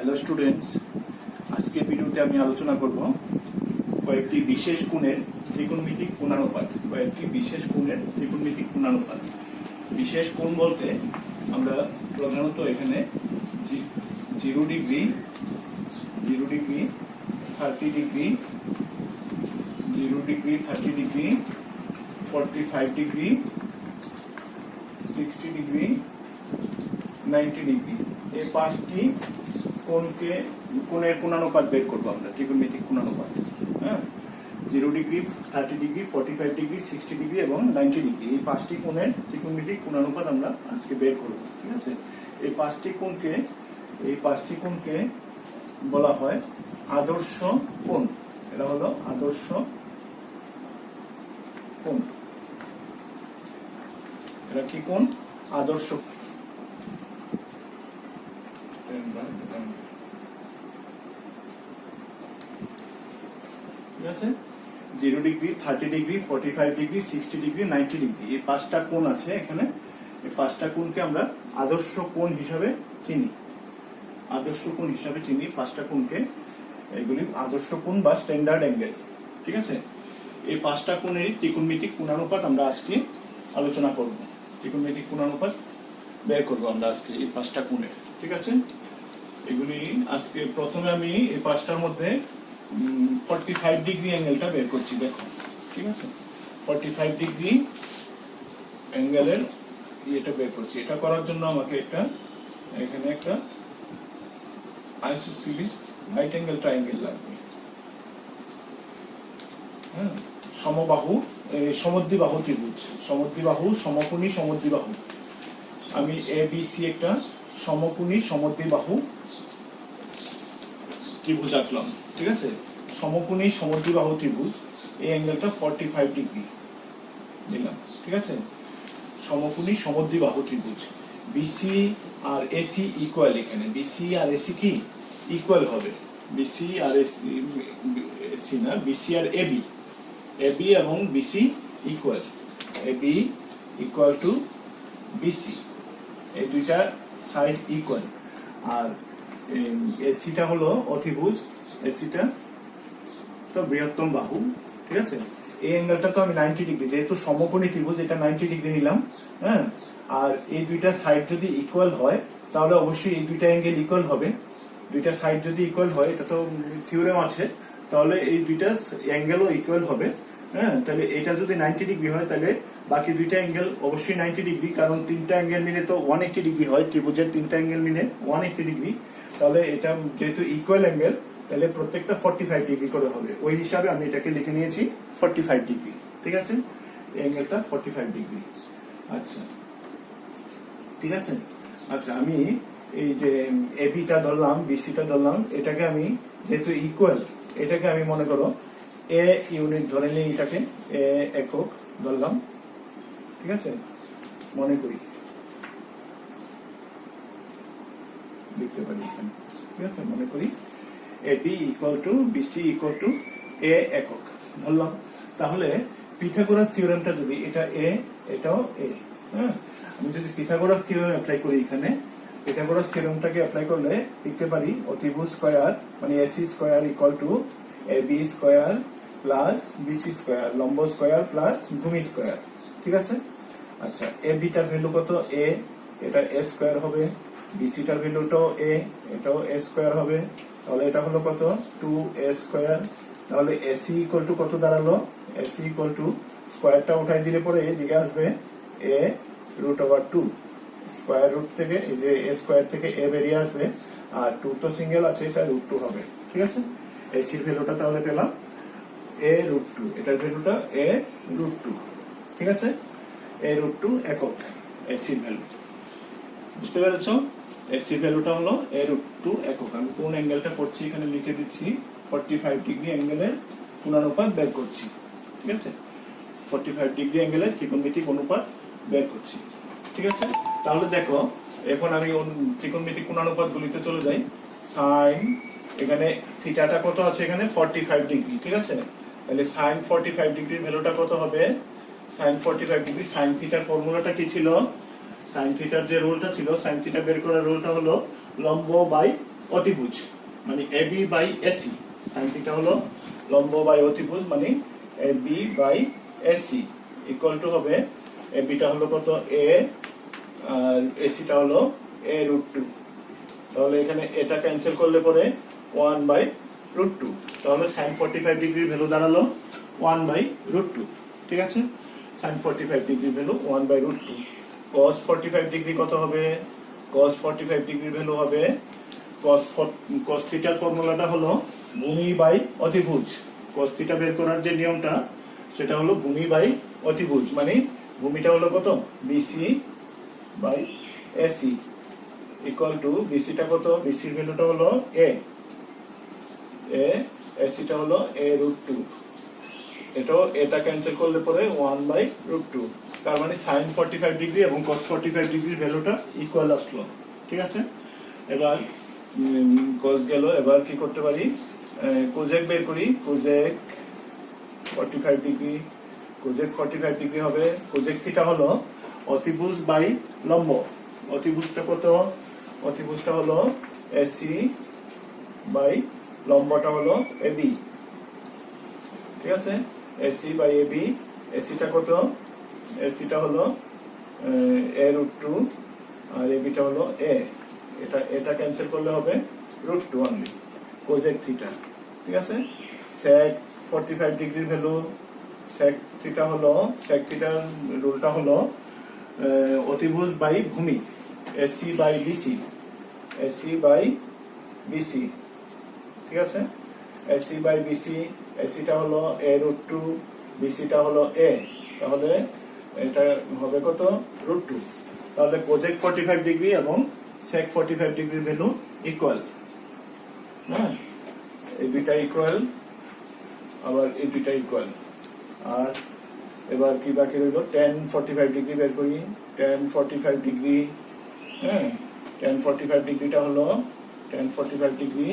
Hello students, আজকের ভিডিওতে আমি আলোচনা করব কয়েকটি বিশেষ কোণের ত্রিকোণমিতিক কোণানুপাত। বিশেষ কোণ বলতে আমরা প্রধানত এখানে 0 degree, 30 degree, 45 degree, 60 degree, 90 degree, এই পাঁচটি কোণের কোণানুপাত বের করবো আমরা, ত্রিকোণমিতিক কোণানুপাত। হ্যাঁ, 0 ডিগ্রি, 30 ডিগ্রি, 45 ডিগ্রি, 60 ডিগ্রি এবং 90 ডিগ্রি, এই পাঁচটি কোণের ত্রিকোণমিতিক কোণানুপাত আমরা আজকে বের করব। ঠিক আছে, এই পাঁচটি কোণকে বলা হয় আদর্শ কোণ। এটা হলো আদর্শ কোণ। এটা কি কোণ? আদর্শ। ঠিক আছে, 0 degree, 30 degree, 45 degree, 60 degree, 90 degree, এই পাঁচটা কোণ আছে এখানে। এই পাঁচটা কোণকে আমরা আদর্শ কোণ হিসাবে চিনি। পাঁচটা কোণকে, এগুলি আদর্শ কোণ বা স্ট্যান্ডার্ড অ্যাঙ্গেল। ঠিক আছে, এই পাঁচটা কোণেরই ত্রিকোণমিতিক কোণানুপাত আমরা আজকে আলোচনা করব। ত্রিকোণমিতিক কোণানুপাত বের করবো আমরা আজকে এই পাঁচটা কোণের। ঠিক আছে, এগুলি আজকে প্রথমে আমি এই পাঁচটার মধ্যে 45 ডিগ্রি অ্যাঙ্গেলটা বের করছি। দেখো, ঠিক আছে, 45 ডিগ্রি অ্যাঙ্গেলের এটা বের করছি। এটা করার জন্য আমাকে এখানে একটা আইসোসেলিস রাইট অ্যাঙ্গেল ট্রায়াঙ্গেল লাগবে। হ্যাঁ, সমদ্বিবাহু ত্রিভুজ, সমকোণী সমদ্বিবাহু। আমি ABC একটা সমকোণী সমদ্বিবাহু ত্রিভুজ আঁকলাম। ঠিক আছে, সমকোণী সমদ্বিবাহু ত্রিভুজ, এই অ্যাঙ্গেলটা 45 ডিগ্রি দিলাম। ঠিক আছে, সমকোণী সমদ্বিবাহু ত্রিভুজ, BC আর AC ইকুয়াল। এখানে BC আর AC কি ইকুয়াল হবে? BC আর AB এবং BC equal. AB equal to BC, এই দুইটা সাইড ইকুয়াল। আর এসিটা হলো অতিভুজ, এসিটা তো বৃহত্তম বাহু। ঠিক আছে, এই অ্যাঙ্গেলটা তো আমি 90 ডিগ্রি, যেহেতু সমকোণী ত্রিভুজ, এটা 90 ডিগ্রি নিলাম। হ্যাঁ, আর এই দুইটা সাইড যদি ইকুয়াল হয় তাহলে অবশ্যই এই দুইটা অ্যাঙ্গেল ইকুয়াল হবে। দুইটা সাইড যদি ইকুয়াল হয়, এটা তো থিওরেম আছে, তাহলে এই দুইটা অ্যাঙ্গেলও ইকুয়াল হবে। হ্যাঁ, তাহলে এটা যদি 90 ডিগ্রি হয় তাহলে বাকি দুইটা অ্যাঙ্গেল অবশ্যই 90 ডিগ্রি, কারণ তিনটা অ্যাঙ্গেল মিলে তো 180 ডিগ্রি হয়। ত্রিভুজের তিনটা অ্যাঙ্গেল মিলে 180 ডিগ্রি। তাহলে এটা যেহেতু ইকুয়াল অ্যাঙ্গেল, তাহলে প্রত্যেকটা 45 ডিগ্রি করে হবে। ওই হিসাবে আমি এটাকে লিখে নিয়েছি 45 ডিগ্রি। ঠিক আছে, এই অ্যাঙ্গেলটা 45 ডিগ্রি। আচ্ছা, ঠিক আছে। আচ্ছা, আমি এই যে এবিটা ধরলাম, বিসিটা ধরলাম, এটাকে আমি যেহেতু ইকুয়াল, এটাকে আমি মনে করো এ ইউনিট ধরে নিই, এটাকে এ একক ধরলাম। ঠিক আছে, মনে করি লিখতে পারি এখানে। ঠিক আছে, মনে করি AB equal to BC equal to a একক ধরলাম। তাহলে পিথাগোরাস থিওরেমটা যদি, এটা এ, এটাও এ। হ্যাঁ, আমি যদি পিথাগোরাস থিওরেম অ্যাপ্লাই করি এখানে, পিথাগোরাস থিওরেমটাকে অ্যাপ্লাই করলে লিখতে পারি অতিভুজ স্কয়ার মানে AC square equal to AB square plus BC square, লম্ব স্কয়ার প্লাস ভূমি স্কয়ার। ঠিক আছে। আচ্ছা, ABটার ভ্যালু কত? A, এটা A স্কয়ার হবে। BCটার ভ্যালুটাও A, এটাও A স্কয়ার হবে। তাহলে এটা হলো কত? 2A square. তাহলে AC ইকুয়াল টু কত দাঁড়ালো? AC ইকুয়াল টু স্কয়ারটা উঠাই দিলে পরে এদিকে আসবে A root over 2। Square root থেকে এই যে A স্কয়ার থেকে A বেরিয়ে আসবে, আর 2 তো সিঙ্গেল আছে, এটা রুট 2 হবে। ঠিক আছে, এসির ভ্যালুটা তাহলে পেলাম A রুট 2, এটার ভ্যালুটা A রুট 2। ঠিক আছে, A রুট 2 একক এসির ভ্যালু। বুঝতে পেরেছ? এসির ভ্যালুটা হলো A রুট 2 একক। আমি কোন অ্যাঙ্গেলটা করছি এখানে লিখে দিচ্ছি, 45 ডিগ্রি অ্যাঙ্গেলের কোণানুপাত বের করছি। ঠিক আছে, 45 ডিগ্রি অ্যাঙ্গেলের ত্রিকোণমিতিক অনুপাত বের করছি। ঠিক আছে, তাহলে দেখো এখন আমি ত্রিকোণমিতিক কোণানুপাত গুলিতে চলে যাই। সাইন, এখানে থিটাটা কত আছে? এখানে 45 ডিগ্রি। ঠিক আছে, তাহলে সাইন 45 ডিগ্রির ভ্যালুটা কত হবে? সাইন 45 ডিগ্রি, সাইন থিটার ফর্মুলাটা কি ছিল? সাইন থিটার যে রুলটা ছিল, সাইন থিটা বের করার রুলটা হলো লম্ব বাই অতিভুজ মানে AB by AC, sine theta হলো লম্ব বাই অতিভুজ মানে AB by AC equal to হবে, এবিটা হলো কত এ আর এসিটা হলো এ রুট টু। তাহলে এখানে এটা ক্যান্সেল করলে পরে 1/√2, তাহলে সাইন 45 ডিগ্রির ভ্যালু দাঁড়ালো 1/√2। ঠিক আছে, sine 45 degree value 1/√2। cos 45 degree কত হবে? cos 45 ডিগ্রির ভ্যালু হবে cos থিটার ফর্মুলাটা হলো ভূমি বাই অতিভুজ। cos থিটা বের করার যে নিয়মটা সেটা হলো ভূমি বাই অতিভুজ, মানে ভূমিটা হলো কত BC by AC equal to বিসিটা কত, বিসির ভ্যালুটা হলো এ, এসিটা হলো a√2। এটা ক্যান্সেল করলে পরে 1/√2, তার মানে সাইন 45 ডিগ্রি এবং cos 45 ডিগ্রির ভ্যালুটা ইকুয়াল আসলো। ঠিক আছে, এবার cos গেল, এবার কি করতে পারি, কোজেক বের করি। কোজেক 45 ডিগ্রি, কোজেক 45 ডিগ্রি হবে, কোজেক থিটা হলো অতিভুজ বাই লম্ব। অতিভুজটা কত, অতিভুজটা হলো এসি বাই লম্বটা হলো এবি। ঠিক আছে, এসি বাই এবি, এসিটা কত, এসিটা হলো a√2 আর এবিটা হলো এ, এটা ক্যান্সেল করলে হবে √2 অনলি কোজেক থিটা। ঠিক আছে, sec 45 ডিগ্রির ভ্যালু, sec থিটা হলো, sec থিটার রুলটা হলো অতিভুজ বাই ভূমি, AC by BC, AC by BC. ঠিক আছে, এসি বাই বিসি, এসিটা হলো a√2, বিসিটা হলো এ, তাহলে এটা হবে কত √2। তাহলে কোজেক 45 ডিগ্রি এবং sec 45 ডিগ্রির ভ্যালু ইকুয়াল। হ্যাঁ, এই দুইটা ইকুয়াল, আবার এই দুইটা ইকুয়াল। আর এবার কি বাকি রইল, tan 45 ডিগ্রি বের করি। tan 45 ডিগ্রি, হ্যাঁ, tan 45 ডিগ্রিটা হলো tan 45 ডিগ্রি,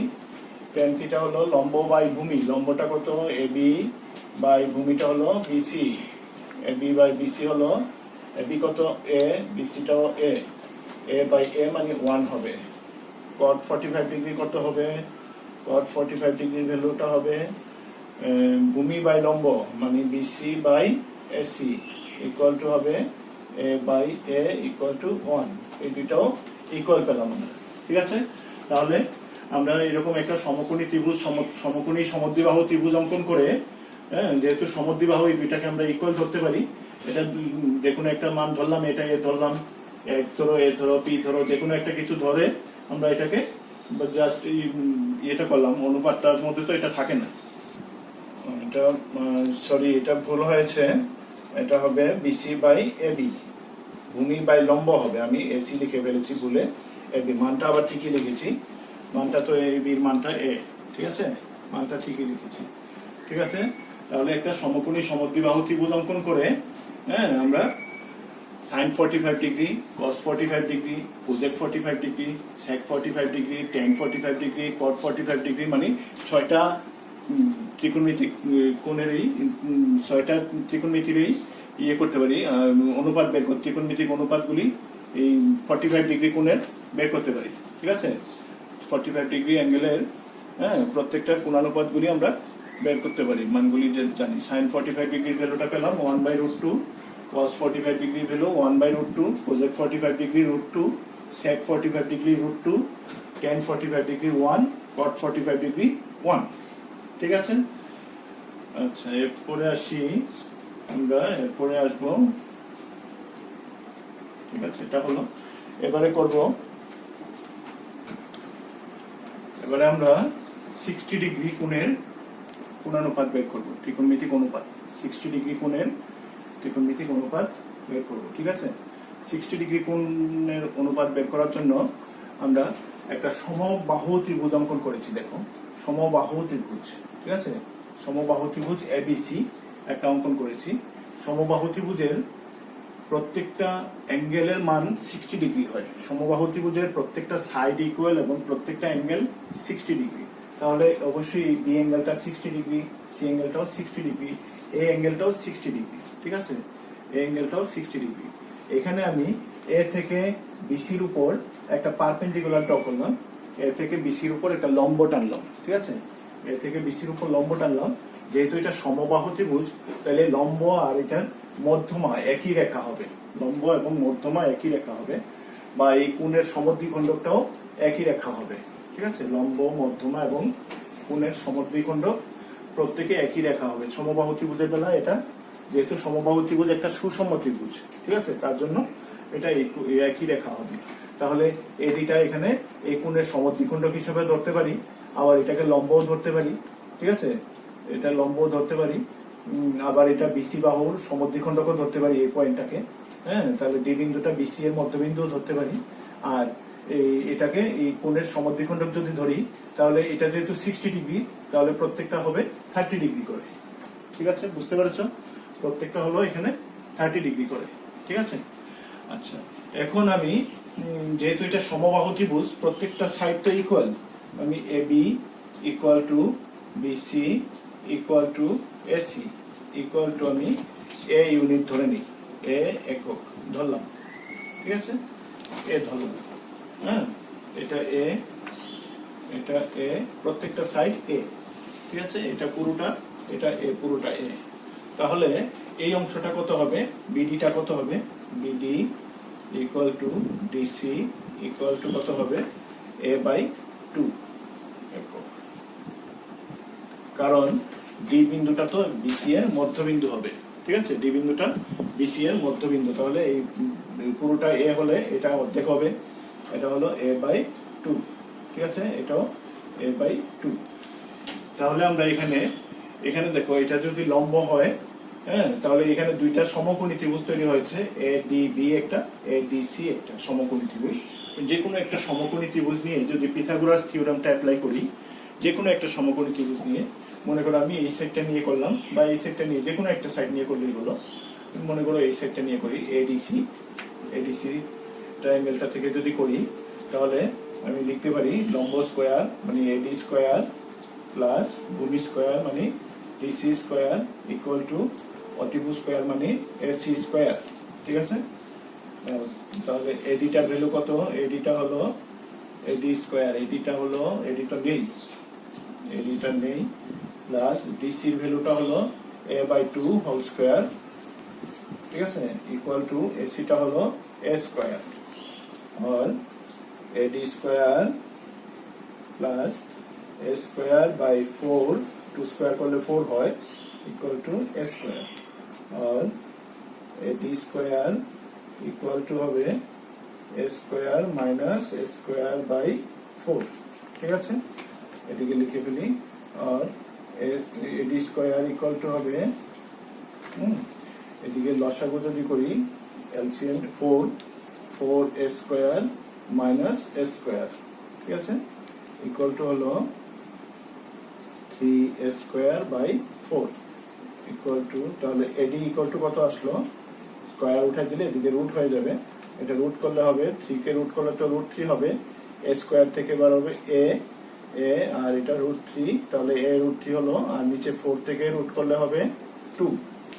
tan থিটা হলো লম্ব বাই ভূমি, লম্বটা কত এবি বাই ভূমিটা হলো বিসি, এবি বাই বিসি হলো, এবি কত এ, বিসিটাও এ, এ বাই এ মানে 1 হবে। cot 45 ডিগ্রি কত হবে, cot 45 ডিগ্রির ভ্যালুটা হবে ভূমি বাই লম্ব মানে BC by AC equal to হবে A by A equal to 1। এই দুইটাও ইকুয়াল পেলাম আমরা। ঠিক আছে, তাহলে আমরা এরকম একটা সমকোণী ত্রিভুজ, সমকোণী সমদ্বিবাহু ত্রিভুজ অঙ্কন করে, যেহেতু সমদ্বিবাহু এই দুইটাকে আমরা ইকুয়াল ধরতে পারি, এটা যে কোনো একটা মান ধরলাম, এটা এ ধরলাম, এক্স ধরো, এ ধরো, পি ধরো, যে কোনো একটা কিছু ধরে আমরা এটাকে জাস্ট এটা করলাম, অনুপাতটার মধ্যে তো এটা থাকে না, এটা সরি এটা ভুল হয়েছে, এটা হবে বিসি বাই এবি, ভূমি বাই লম্ব হবে, আমি এসি লিখে ফেলেছি ভুলে, এবি মানটা আবার ঠিকই লিখেছি, মানটা তো এবির মানটা এ। ঠিক আছে, মানটা ঠিকই লিখেছি। ঠিক আছে, তাহলে একটা সমকোণী সমদ্বিবাহু ত্রিভুজ অঙ্কন করে, হ্যাঁ, আমরা sin 45 degree, cos 45 degree, cosec 45 degree, sec 45 degree, tan 45 degree, cot 45 degree মানে 6টা ত্রিকোণমিতিক কোণেরই 6টা ত্রিকোণমিতিরই ইয়ে করতে পারি, অনুপাত বের করতে, ত্রিকোণমিতিক অনুপাতগুলি এই 45 ডিগ্রি কোণের বের করতে পারি। ঠিক আছে, 45 ডিগ্রি অ্যাঙ্গেলের, হ্যাঁ, প্রত্যেকটা কোণানুপাতগুলি আমরা বের করতে পারি, মানগুলি যে জানি। sin 45 ডিগ্রির ভ্যালুটা পেলাম 1/√2, cos 45 degree value 1/√2, cosec 45 degree √2, sec 45 degree √2, tan 45 degree 1, cot 45 degree 1। ঠিক আছে, আচ্ছা এরপরে আসি আমরা, এরপরে আসবো। ঠিক আছে, এটা হলো, এবারে করব, এবারে আমরা 60 ডিগ্রি কোণের কোণানুপাত বের করব, ত্রিকোণমিতিক অনুপাত, 60 ডিগ্রি কোণের ত্রিকোণমিতিক অনুপাত বের করব। ঠিক আছে, 60 ডিগ্রি কোণের অনুপাত বের করার জন্য আমরা একটা সমবাহু ত্রিভুজ অঙ্কন করেছি। দেখো, সমবাহু ত্রিভুজ, ঠিক আছে, সমবাহু ত্রিভুজ এবিসি একটা অঙ্কন করেছি। সমবাহু ত্রিভুজের প্রত্যেকটা অ্যাঙ্গেলের মান 60 ডিগ্রি হয়, সমবাহু ত্রিভুজের প্রত্যেকটা সাইড ইকুয়াল এবং প্রত্যেকটা অ্যাঙ্গেল 60 ডিগ্রি। তাহলে অবশ্যই বি অ্যাঙ্গেলটা 60 ডিগ্রি, সি অ্যাঙ্গেলটাও 60 ডিগ্রি, এ অ্যাঙ্গেলটাও 60 ডিগ্রি। ঠিক আছে, এ অ্যাঙ্গেলটাও 60 ডিগ্রি। এখানে আমি এ থেকে বিসির উপর একটা পারপেন্ডিকুলার ড্র করলাম, এ থেকে বিসির উপর একটা লম্ব টানলাম, ঠিক আছে, এ থেকে বিসির উপর লম্ব টানলাম। যেহেতু এটা সমবাহু ত্রিভুজ, তাহলে লম্ব আর এটার মধ্যমা একই রেখা হবে, লম্ব এবং মধ্যমা একই রেখা হবে, বা এই কোণের সমদ্বিখণ্ডকটাও একই রেখা হবে, ঠিক আছে। লম্ব, মধ্যমা এবং কোণের সমদ্বিখণ্ডক প্রত্যেকে একই রেখা হবে সমবাহু ত্রিভুজের বেলা। এটা যেহেতু সমবাহু ত্রিভুজ একটা সুষম ত্রিভুজ, ঠিক আছে, তার জন্য এটা একই রেখা হবে। তাহলে এডিটা এখানে এই কোণের সমদ্বিখণ্ডক হিসেবে ধরতে পারি, আবার এটাকে লম্বও ধরতে পারি, ঠিক আছে, এটা লম্বও ধরতে পারি, আবার এটা বিসি বাহুর সমদ্বিখণ্ডকও ধরতে পারি এই পয়েন্টটাকে। হ্যাঁ, তাহলে ডি বিন্দুটা বিসি এর মধ্যবিন্দুও ধরতে পারি। আর এটাকে এই কোণের সমদ্বিখণ্ডক যদি ধরি, তাহলে এটা যেহেতু 60 ডিগ্রি, তাহলে প্রত্যেকটা হবে 30 ডিগ্রি করে, ঠিক আছে, বুঝতে পেরেছো? প্রত্যেকটা হলো এখানে 30 ডিগ্রি করে, ঠিক আছে। আচ্ছা, এখন আমি যেহেতু এটা সমবাহু ত্রিভুজ, প্রত্যেকটা সাইড তো ইকুয়াল, আমি A B equal to BC equal to AC equal to আমি এ ইউনিট ধরে নিই, এ একক ধরলাম, ঠিক আছে, এ ধরলাম। হ্যাঁ, এটা এ, এটা এ, প্রত্যেকটা সাইড এ, ঠিক আছে, এটা পুরোটা, এটা এ পুরোটা এ। তাহলে এই অংশটা কত হবে, বিডিটা কত হবে, BD equal to DC equal to কত হবে, এ বাই 2 একক। কারণ ডি বিন্দুটা তো বিসি এর মধ্যবিন্দু হবে, ঠিক আছে, ডি বিন্দুটা বিসি এর মধ্যবিন্দু। তাহলে এই পুরোটা এ হলে এটা অর্ধেক হবে, এটা হলো এ বাই 2, ঠিক আছে, এটাও এ বাই 2। তাহলে আমরা এখানে দেখো, এটা যদি লম্ব হয়, হ্যাঁ, তাহলে এখানে দুইটা সমকোণী ত্রিভুজ তৈরি হয়েছে, এ ডি বি একটা, এ ডি সি একটা সমকোণী ত্রিভুজ। যে কোনো একটা সমকোণী ত্রিভুজ নিয়ে যদি পিথাগোরাস থিওরেমটা অ্যাপ্লাই করি, যে কোনো একটা সমকোণী ত্রিভুজ নিয়ে, মনে করো আমি এই সাইডটা নিয়ে করলাম, বা এই সাইডটা নিয়ে, যে কোনো একটা সাইড নিয়ে করলেই হলো। মনে করো এই সাইডটা নিয়ে করি, এডিসি, এডিসি ট্রায়াঙ্গেলটা থেকে যদি করি, তাহলে আমি লিখতে পারি লম্ব স্কয়ার মানে এডি স্কয়ার প্লাস ভূমি স্কয়ার মানে ডিসি স্কয়ার ইকুয়াল টু অতিভুজ স্কয়ার মানে এসি স্কয়ার, ঠিক আছে। তাহলে এডিটার ভ্যালু কত, এডিটা হলো এডি স্কয়ার, এডিটা হলো, এডিটা নেই, এডিটা নেই, প্লাস ডিসির ভ্যালুটা হলো এ বাই 2 হোল স্কয়ার, ঠিক আছে, ইকুয়াল টু এসিটা হলো এ স্কয়ার, और AD square plus A square by 4, 2 square करले 4 হয় इक्वल टू ए स्क्वायर, और एडी स्क्वायर इक्वल टू হবে A square minus A square by 4, ঠিক আছে, এদিকে লিখে ফেলি। और एडी स्क्वायर इक्वल टू হবে, এদিকে লসাগু যদি করি, এলসিএম 4 এ স্কয়ার মাইনাস এ স্কয়ার, ঠিক আছে, ইকুয়াল টু হলো 3 এ স্কয়ার বাই 4 ইকুয়াল টু, তাহলে এডি ইকুয়াল টু কত আসলো, স্কয়ার উঠাই দিলে এদিকে রুট হয়ে যাবে, এটা রুট করলে হবে 3 কে রুট করলে তো রুট 3 হবে, এ স্কয়ার থেকে বার হবে এ, আর এটা রুট 3, তাহলে এ রুট 3 হলো, আর নিচে 4 থেকে রুট করলে হবে 2,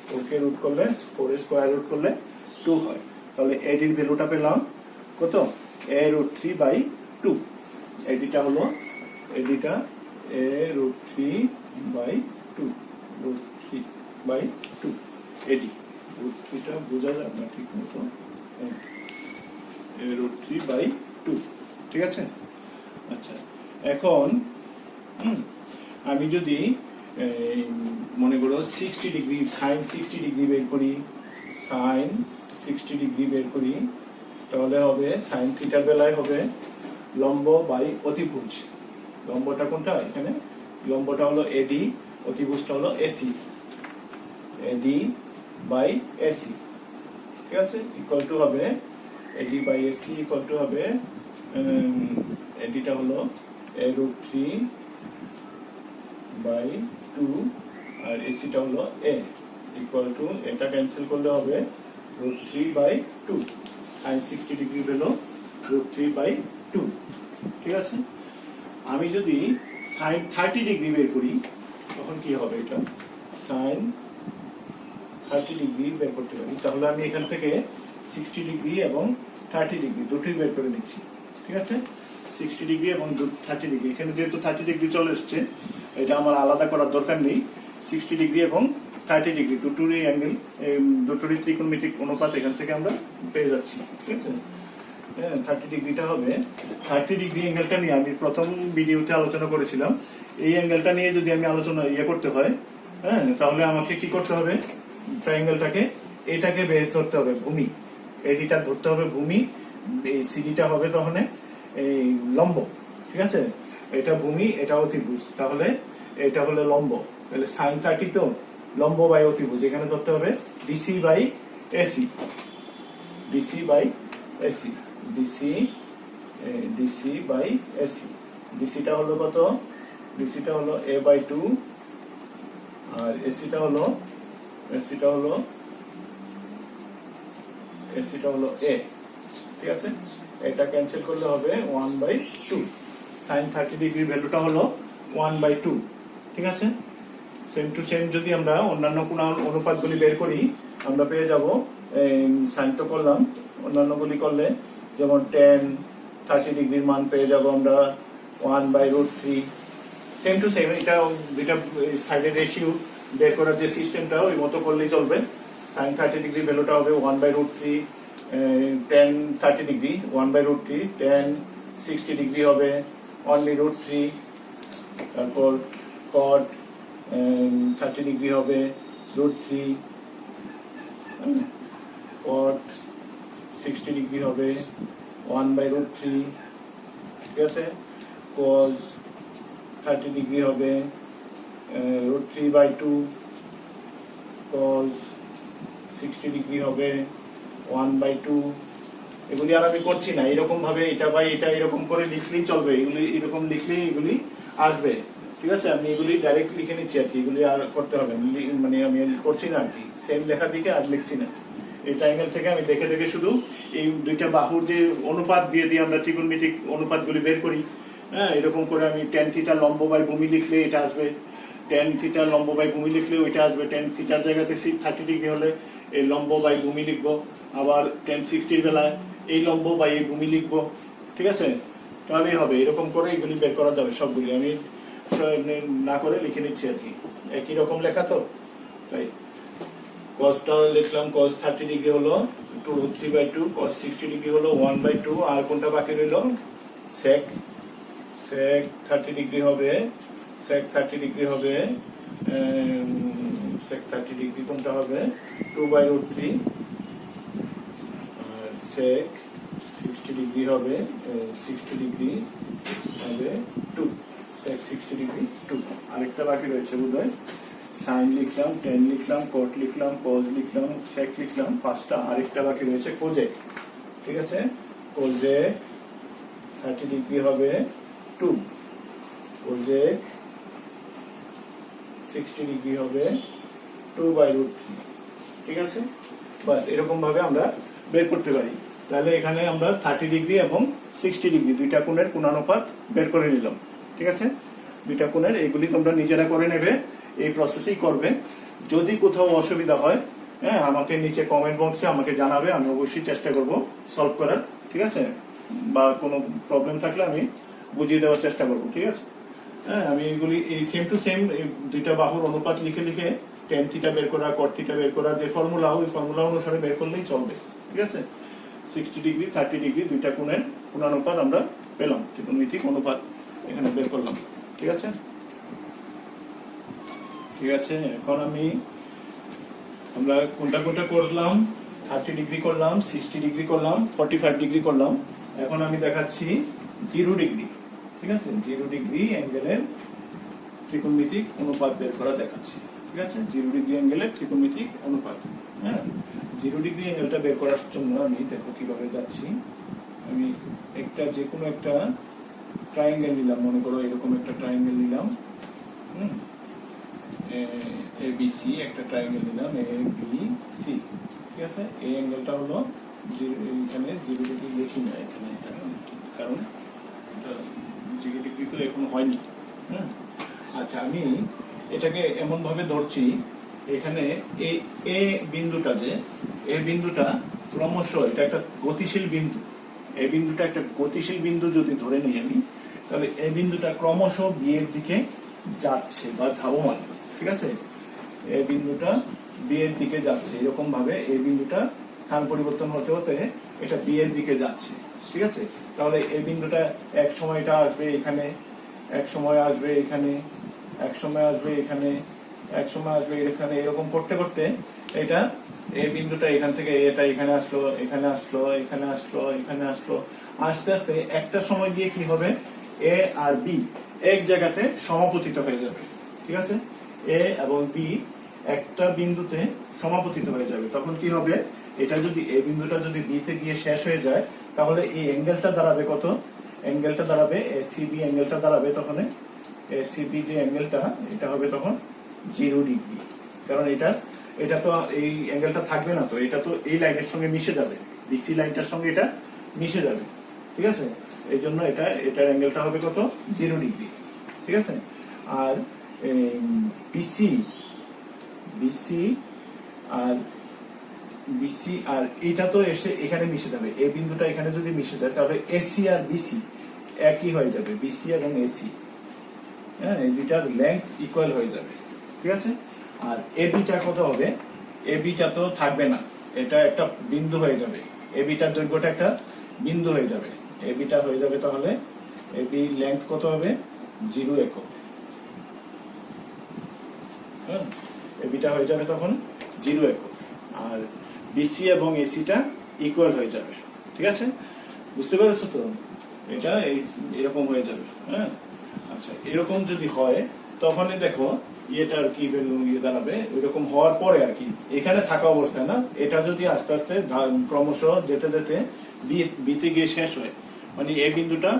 4 কে রুট করলে 4 এর স্কয়ার রুট করলে 2 হয়। তাহলে এডির ভ্যালুটা পেলাম কত, এ রুট 3 বাই 2, এডিটা হলো, এডিটা A root 3 by 2, root 3 by 2, AD root 3টা বোঝা যায় না ঠিক মতো, এ রুট 3 বাই 2, ঠিক আছে। আচ্ছা, এখন আমি যদি মনে করো 60 ডিগ্রি সাইন 60 ডিগ্রি বের করি, সাইন 60 ডিগ্রি বের করি, তাহলে হবে সাইন থিটার বেলায় হবে লম্ব বাই অতিভুজ। লম্বটা কোনটা, এখানে লম্বটা হলো এডি, অতিভুজটা হলো এসি, এডি বাই এসি, ঠিক আছে, ইকুয়াল টু হবে AD by AC equal to হবে, এডিটা হলো এ রুট 3 বাই 2, আর এসিটা হলো এ, ইকুয়াল টু, এটা ক্যান্সেল করলে হবে রুট 3 বাই 2, সাইন 60 ডিগ্রি হলো রুট 3 বাই 2, ঠিক আছে। আমি যদি সাইন 30 ডিগ্রি বের করি, তখন কি হবে, এটা সাইন 30 ডিগ্রি বের করতে পারি, তাহলে আমি এখান থেকে 60 ডিগ্রি এবং 30 ডিগ্রি দুটোই বের করে নিচ্ছি, ঠিক আছে। 60 ডিগ্রি এবং 30 ডিগ্রি। এখানে যেহেতু 30 ডিগ্রি চলে এসছে, এটা আমার আলাদা করার দরকার নেই। 60 ডিগ্রি এবং 30 ডিগ্রি দুটোরই অ্যাঙ্গেল, দুটোরই ত্রিকোণমিতিক অনুপাত এখান থেকে আমরা পেয়ে যাচ্ছি। ঠিক আছে, 30 ডিগ্রিটা হবে, 30 ডিগ্রি অ্যাঙ্গেলটা নিয়ে আমি প্রথম ভিডিওতে আলোচনা করেছিলাম। এই অ্যাঙ্গেলটা নিয়ে যদি আমি আলোচনা করতে হয়, হ্যাঁ, তাহলে আমাকে কি করতে হবে? ট্রায়াঙ্গেলটাকে, এটাকে বেস ধরতে হবে, ভূমি, এডিটা ধরতে হবে ভূমি, এই সিডিটা হবে তখন এই লম্ব। ঠিক আছে, এটা ভূমি, এটা অতিভুজ, তাহলে এটা হলো লম্ব। তাহলে সাইন 30 তো লম্ব বাই অতিভুজ, এখানে ধরতে হবে DC by AC, DC by AC, DC by AC. ডিসিটা হলো কত? ডিসিটা হলো a বাই 2, আর এসিটা হলো a। ঠিক আছে, এটা ক্যান্সেল করলে হবে 1/2। সাইন 30 ডিগ্রি ভ্যালুটা হলো 1/2। ঠিক আছে, সেম টু সেম যদি আমরা অন্যান্য কোন অনুপাতগুলি বের করি, আমরা পেয়ে যাব, সাইন তো করলাম, অন্যান্যগুলি করলে যেমন tan 30 ডিগ্রির মান পেয়ে যাব আমরা 1/√3। সেম টু সেম, এটা যেটা সাইডের রেশিও বের করার যে সিস্টেমটা ওই মতো করলেই চলবে। সাইন 30 ডিগ্রি ভ্যালুটা হবে 1/√3, tan 30 ডিগ্রি 1/√3, tan 60 ডিগ্রি হবে only √3, তারপর cot 30 ডিগ্রি হবে √3, cot 60 ডিগ্রি হবে 1/√3। ঠিক আছে, cos 30 ডিগ্রি হবে √3/2, cos 60 ডিগ্রি হবে 1/2। এগুলি আর আমি করছি না, এরকম ভাবে এটা বাই এটা এরকম করে লিখলেই চলবে, এগুলি এরকম লিখলেই এগুলি আসবে। ঠিক আছে, আমি এগুলি ডাইরেক্ট লিখে নিচ্ছি আর কি, এগুলি আর করতে হবে মানে আমি করছি না আর কি, সেম লেখার দিকে আর লিখছি না। এই ট্রায়াঙ্গেল থেকে আমি দেখে দেখে শুধু এই দুইটা বাহুর যে অনুপাত দিয়ে আমরা ত্রিকোণমিতিক অনুপাতগুলি বের করি। হ্যাঁ, এরকম করে আমি tan থিটা লম্ব বাই ভূমি লিখলে এটা আসবে, tan থিটা লম্ব বাই ভূমি লিখলে ওইটা আসবে। tan থিটার জায়গাতে 30 ডিগ্রি হলে এই লম্ব বাই ভূমি লিখবো, আবার tan 60 বেলায় এই লম্ব বাই এই ভূমি লিখবো। ঠিক আছে, তাহলেই হবে। এরকম করে এগুলি বের করা যাবে সবগুলি, আমি না করে লিখে নিচ্ছি আর কি, একই রকম লেখা তো তাই। cosটা লিখলাম, cos 30 ডিগ্রি হলো 2√3/2, cos 60 ডিগ্রি হলো 1/2, আর কোনটা বাকি রইল? sec 30 ডিগ্রি হবে, sec 30 ডিগ্রি হবে, sec 30 ডিগ্রি কোনটা হবে? 2/√3, আর sec 60 ডিগ্রি হবে 60 ডিগ্রি হবে 2, sec 60 ডিগ্রি 2। আরেকটা বাকি রয়েছে বোধহয়, সাইন লিখলাম, tan লিখলাম, cot লিখলাম, cos লিখলাম, sec লিখলাম, 5টা। আরেকটা বাকি রয়েছে cosec। ঠিক আছে, cosec 30 ডিগ্রি হবে 2, cosec 60 ডিগ্রি হবে 2/√3। ঠিক আছে, বাস এরকম ভাবে আমরা বের করতে পারি। তাহলে এখানে আমরা 30 ডিগ্রি এবং 60 ডিগ্রি দুইটা কোণের কোণানুপাত বের করে নিলাম। ঠিক আছে, দুইটা কোণের, এগুলি তোমরা নিজেরা করে নেবে, এই প্রসেসেই করবে। যদি কোথাও অসুবিধা হয়, হ্যাঁ, আমাকে নিচে কমেন্ট বক্সে আমাকে জানাবে, আমি অবশ্যই চেষ্টা করব সলভ করার। ঠিক আছে, বা কোনো প্রবলেম থাকলে আমি বুঝিয়ে দেওয়ার চেষ্টা করব। ঠিক আছে, হ্যাঁ, আমি এগুলি এই সেম টু সেম দুইটা বাহুর অনুপাত লিখে লিখে tan থিটা বের করা, cot থিটা বের করার যে ফর্মুলা, ওই ফর্মুলা অনুসারে বের করলেই চলবে। ঠিক আছে, 60 ডিগ্রি 30 ডিগ্রি দুইটা কোণের কোণানুপাত আমরা পেলাম, ত্রিকোণমিতিক অনুপাত এখানে বের করলাম। ঠিক আছে, ঠিক আছে, এখন আমরা কোনটা করলাম? 30 ডিগ্রি করলাম, 60 ডিগ্রি করলাম, 45 ডিগ্রি করলাম। এখন আমি দেখাচ্ছি 0 ডিগ্রি। ঠিক আছে, 0 ডিগ্রি অ্যাঙ্গেলের ত্রিকোণমিতিক অনুপাত বের করা দেখাচ্ছি। ঠিক আছে, 0 ডিগ্রি অ্যাঙ্গেলের ত্রিকোণমিতিক অনুপাত। হ্যাঁ, 0 ডিগ্রি অ্যাঙ্গেলটা বের করার জন্য আমি দেখো কিভাবে যাচ্ছি। আমি একটা যে কোনো একটা ট্রায়াঙ্গেল নিলাম, মনে করো এরকম একটা ট্রায়াঙ্গেল নিলাম, ABC একটা ট্রায়াঙ্গেল নিলাম, ABC। ঠিক আছে, এই অ্যাঙ্গেলটা হলো এখানে 0 ডিগ্রি লিখি না এখানে, কারণ 0 ডিগ্রি তো এখন হয়নি। আচ্ছা, আমি এটাকে এমন ভাবে ধরছি, এখানে এই বিন্দুটা যে এই বিন্দুটা ক্রমশ এটা একটা গতিশীল বিন্দু। এই বিন্দুটা একটা গতিশীল বিন্দু যদি ধরে নিই আমি, তাহলে এই বিন্দুটা ক্রমশ বি এর দিকে যাচ্ছে বা ধাবমান, ঠিক আছে। এই বিন্দুটা বি এর দিকে যাচ্ছে, এরকম ভাবে এই বিন্দুটা স্থান পরিবর্তন হতে হতে এটা বি এর দিকে যাচ্ছে, ঠিক আছে। তাহলে এই বিন্দুটা এক সময়টা আসবে এখানে, এক সময় আসবে এখানে, এক সময় আসবে এখানে, এক সময় আসবে এখানে, এরকম করতে করতে এটা এই বিন্দুটা এখান থেকে এটা এখানে আসলো, এখানে আসলো, এখানে আসলো, এখানে আসলো, আস্তে আস্তে একটা সময় গিয়ে কি হবে, এ আর বি এক জায়গাতে সমাপতিত হয়ে যাবে, ঠিক আছে। এ এবং বি একটা বিন্দুতে সমাপতিত হয়ে যাবে। তখন কি হবে, এটা যদি এই বিন্দুটা যদি বি তে গিয়ে শেষ হয়ে যায়, তাহলে এই অ্যাঙ্গেলটা দাঁড়াবে কত, অ্যাঙ্গেলটা দাঁড়াবে এসিবি, অ্যাঙ্গেলটা দাঁড়াবে তখন এসিবি যে অ্যাঙ্গেলটা, এটা হবে তখন 0 ডিগ্রি। কারণ এটা তো এই অ্যাঙ্গেলটা থাকবে না, তো এটা তো এই লাইনের সঙ্গে মিশে যাবে, বিসি লাইনটার সঙ্গে এটা মিশে যাবে, ঠিক আছে। এই জন্য এটার অ্যাঙ্গেলটা হবে কত, 0 ডিগ্রি, ঠিক আছে। আর বিসি আর এটা তো এসে এখানে মিশে যাবে, এই বিন্দুটা এখানে যদি মিশে যায়, তাহলে এসি আর বিসি একই হয়ে যাবে, বিসি এবং এসি, হ্যাঁ, এই দুইটার লেংথ ইকুয়াল হয়ে যাবে, ঠিক আছে। আর এবিটা কত হবে, এবিটা তো থাকবে না, এটা একটা বিন্দু হয়ে যাবে, এবিটার দৈর্ঘ্যটা একটা বিন্দু হয়ে যাবে, এবিটা হয়ে যাবে তাহলে এবি লেংথ কত হবে, 0 একক, হ্যাঁ, এবিটা হয়ে যাবে তখন 0 একক। আর বিসি এবং এসিটা ইকুয়াল হয়ে যাবে, ঠিক আছে, বুঝতে পেরেছো তো। এটা এরকম হয়ে যাবে, হ্যাঁ। আচ্ছা, এরকম যদি হয় তখন দেখো এটার কি ভ্যালু দাঁড়াবে, ওইরকম হওয়ার পরে আর কি, এখানে থাকা অবস্থায় না, এটা যদি আস্তে আস্তে ক্রমশ যেতে যেতে বিতে গিয়ে শেষ হয়, মানে এই বিন্দুটা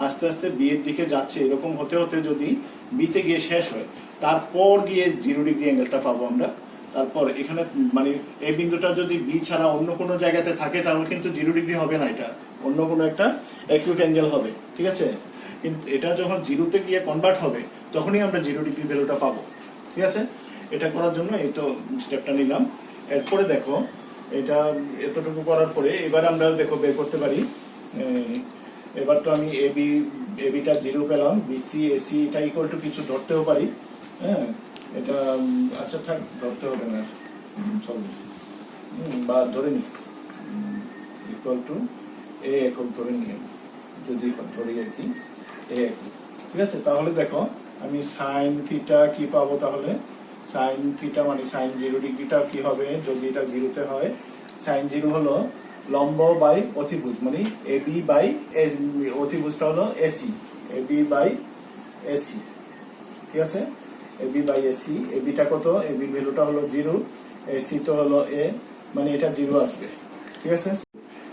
আস্তে আস্তে বি এর দিকে যাচ্ছে, এরকম হতে হতে যদি বিতে গিয়ে শেষ হয়, তারপর গিয়ে 0 ডিগ্রি অ্যাঙ্গেলটা পাবো আমরা। তারপর এখানে মানে এই বিন্দুটা যদি বি ছাড়া অন্য কোনো জায়গাতে থাকে, তাহলে কিন্তু 0 ডিগ্রি হবে না, এটা অন্য কোনো একটা অ্যাকিউট অ্যাঙ্গেল হবে, ঠিক আছে। কিন্তু এটা যখন 0-তে গিয়ে কনভার্ট হবে, তখনই আমরা 0 ডিগ্রি ভ্যালুটা পাবো, ঠিক আছে। এটা করার জন্য এই তো স্টেপটা নিলাম। এরপরে দেখো এটা এতটুকু করার পরে এবার আমরা দেখো বের করতে পারি, এবার তো আমি এবিটা 0 পেলাম, বিসি এসি এটা ইকুয়াল টু কিছু ধরতেও পারি, হ্যাঁ, এটা আচ্ছা থাক, ধরতে হবে না, চলবে, বা ধরে নি ইকুয়াল টু এ একক ধরে নিয়ে, যদি ধরি আর কি এ একক, ঠিক আছে। তাহলে দেখো আমি সাইন থিটা কি পাবো, তাহলে সাইন থিটা মানে সাইন 0 ডিগ্রিটা কি হবে, যদি এটা 0-তে হয়, সাইন 0 হলো লম্ব বাই অতিভুজ, মানে এবি বাই অতিভুজটা হলো এসি, এবি বাই এসি, ঠিক আছে, এবি বাই এসি। এবিটা কত, এবি ভ্যালুটা হলো 0, এসি তো হলো এ, মানে এটা 0 আসবে, ঠিক আছে।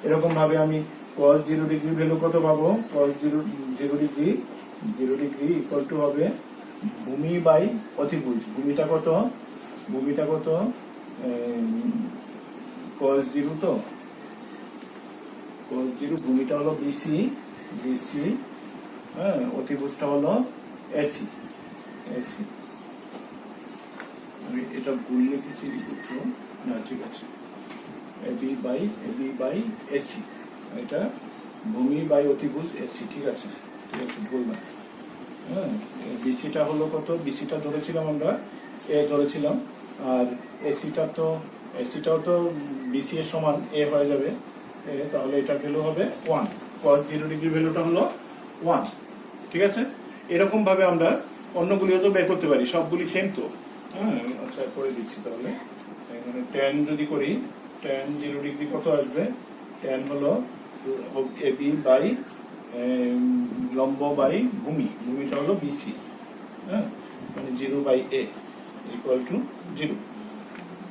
এরকম ভাবে আমি cos 0 ডিগ্রি ভ্যালু কত পাবো, cos 0 ডিগ্রি ইকুয়াল টু হবে ভূমি বাই অতিভুজ, ভূমিটা কত cos 0, তো cos 0 ভূমিটা হলো বিসি, হ্যাঁ, অতিভুজটা হলো এসি, আমি এটা ভুল লিখেছি না, ঠিক আছে, এবি বাই এসি, এটা ভূমি বাই অতিভুজ এসি, ঠিক আছে, ভুল না, হ্যাঁ। বিসিটা হলো কত, বিসিটা ধরেছিলাম আমরা এ ধরেছিলাম, আর এসিটাও তো বিসি এর সমান এ হয়ে যাবে, তাহলে এটার ভ্যালু হবে 1, cos 0 ডিগ্রি ভ্যালুটা হলো 1, ঠিক আছে। এরকম ভাবে আমরা অন্যগুলিও তো বের করতে পারি, সবগুলি সেম তো, হ্যাঁ। আচ্ছা করে দিচ্ছি তাহলে, এখানে tan যদি করি, tan 0 ডিগ্রি কত আসবে, tan হলো এবি বাই লম্ব বাই ভূমিটা হলো বিসি, হ্যাঁ, মানে 0 বাই এ ইকুয়াল টু 0,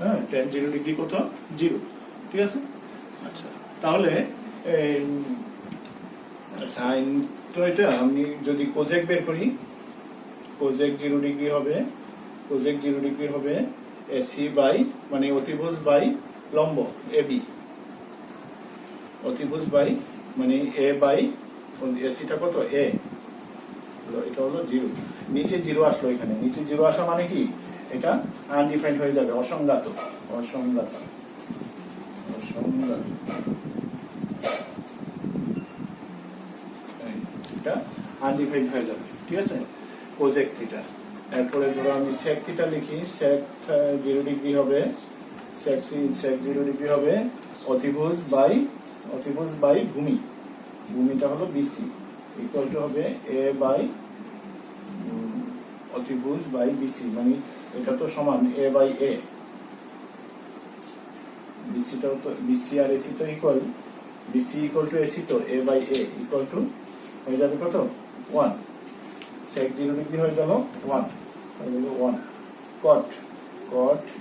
হ্যাঁ, tan 0 ডিগ্রি কত, 0, ঠিক আছে। আচ্ছা, তাহলে সাইন তো এটা আমি যদি কোজেক বের করি, কোজেক 0 ডিগ্রি হবে এসি বাই মানে অতিভুজ বাই লম্ব এবি, অতিভুজ বাই মানে এ বাই এসিটা কত এ, এটা হলো 0, নিচে 0 আসলো, এখানে নিচে 0 আসা মানে কি, এটা আনডিফাইন্ড হয়ে যাবে, অসংজ্ঞাত, আনডিফাইন্ড হয়ে যাবে, ঠিক আছে, কোজেক থিটা। এরপরে ধরো আমি সেক থিটা লিখি, সেক 0 ডিগ্রি হবে, সেক 0 ডিগ্রি হবে অতিভুজ বাই ভূমি, ভূমিটা হলো বিসি ইকুয়াল টু হবে এ বাই অতিভুজ বাই বিসি, মানে এটা তো সমান এ বাই এ, বিসিটাও তো, বিসি আর এসি তো equal, BC equal to AC, তো A by A equal to হয়ে যাবে কত 1, সেক 0 ডিগ্রি হয়ে গেল 1, হয়ে গেল 1, কট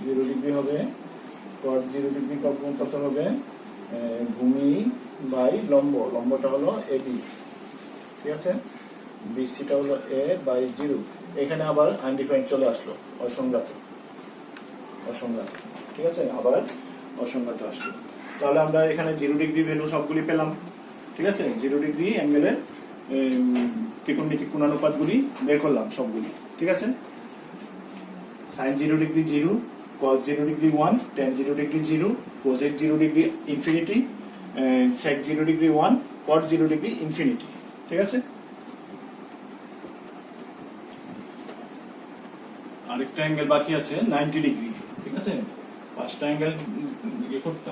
0 ডিগ্রি হবে, কট 0 ডিগ্রি কত হবে ভূমি বাই লম্ব, লম্বটা হলো এবি, ঠিক আছে, বিসিটা হলো এ বাই 0, এখানে আবার আনডিফাইন্ড চলে আসলো, অসংজ্ঞাত, ঠিক আছে, আবার অসংজ্ঞাত আসলো। তাহলে আমরা এখানে 0 ডিগ্রি ভ্যালু সবগুলি পেলাম, ঠিক আছে, 0 ডিগ্রি অ্যাঙ্গেলের ত্রিকোণমিতিক কোণানুপাতগুলি বের করলাম সবগুলি, ঠিক আছে, sine 0 degree 0, cos 0 degree 1, tan 0 degree 0, cosec 0 degree infinity, sec 0 degree 1, cot 0 degree infinity, ঠিক আছে। আরেকটা অ্যাঙ্গেল বাকি আছে 90 ডিগ্রি, ঠিক আছে, পাঁচটা অ্যাঙ্গেল